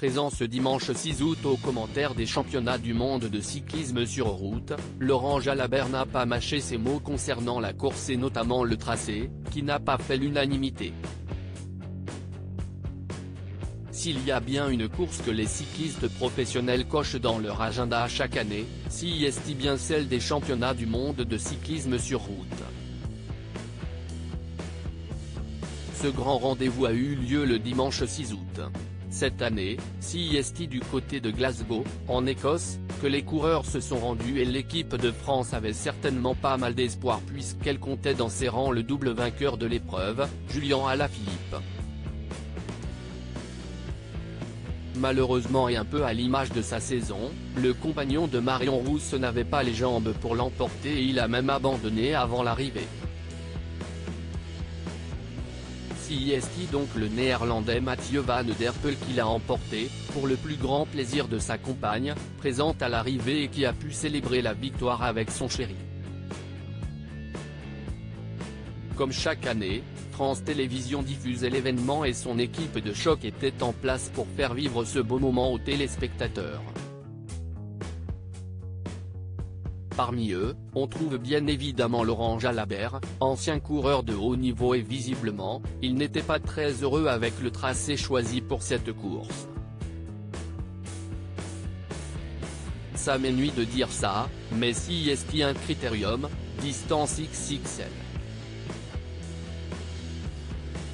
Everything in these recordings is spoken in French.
Présent ce dimanche 6 août aux commentaires des championnats du monde de cyclisme sur route, Laurent Jalabert n'a pas mâché ses mots concernant la course et notamment le tracé, qui n'a pas fait l'unanimité. S'il y a bien une course que les cyclistes professionnels cochent dans leur agenda chaque année, si est-il bien celle des championnats du monde de cyclisme sur route. Ce grand rendez-vous a eu lieu le dimanche 6 août. Cette année, c'est du côté de Glasgow, en Écosse, que les coureurs se sont rendus et l'équipe de France avait certainement pas mal d'espoir puisqu'elle comptait dans ses rangs le double vainqueur de l'épreuve, Julian Alaphilippe. Malheureusement et un peu à l'image de sa saison, le compagnon de Marion Rousse n'avait pas les jambes pour l'emporter et il a même abandonné avant l'arrivée. C'est donc le néerlandais Mathieu Van Der Poel qui l'a emporté, pour le plus grand plaisir de sa compagne, présente à l'arrivée et qui a pu célébrer la victoire avec son chéri. Comme chaque année, France Télévisions diffusait l'événement et son équipe de choc était en place pour faire vivre ce beau moment aux téléspectateurs. Parmi eux, on trouve bien évidemment Laurent Jalabert, ancien coureur de haut niveau et visiblement, il n'était pas très heureux avec le tracé choisi pour cette course. Ça m'ennuie de dire ça, mais si est un critérium, distance XXL.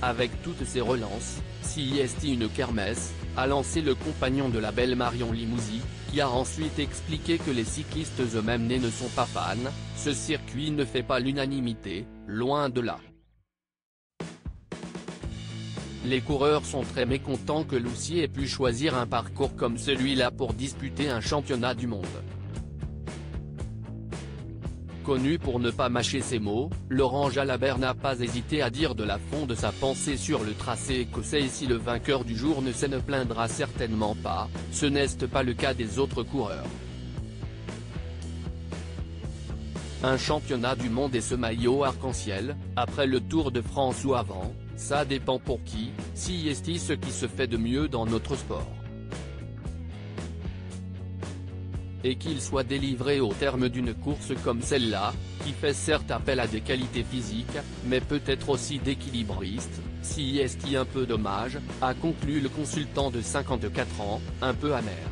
Avec toutes ces relances, si est une kermesse, a lancé le compagnon de la belle Marion Limousin, qui a ensuite expliqué que les cyclistes eux-mêmes ne sont pas fans, ce circuit ne fait pas l'unanimité, loin de là. Les coureurs sont très mécontents que Lucy ait pu choisir un parcours comme celui-là pour disputer un championnat du monde. Connu pour ne pas mâcher ses mots, Laurent Jalabert n'a pas hésité à dire de la fond de sa pensée sur le tracé écossais et si le vainqueur du jour ne se plaindra certainement pas, ce n'est pas le cas des autres coureurs. Un championnat du monde et ce maillot arc-en-ciel, après le Tour de France ou avant, ça dépend pour qui, si est ce qui se fait de mieux dans notre sport. Et qu'il soit délivré au terme d'une course comme celle-là, qui fait certes appel à des qualités physiques, mais peut-être aussi d'équilibriste, si est un peu dommage, a conclu le consultant de 54 ans, un peu amer.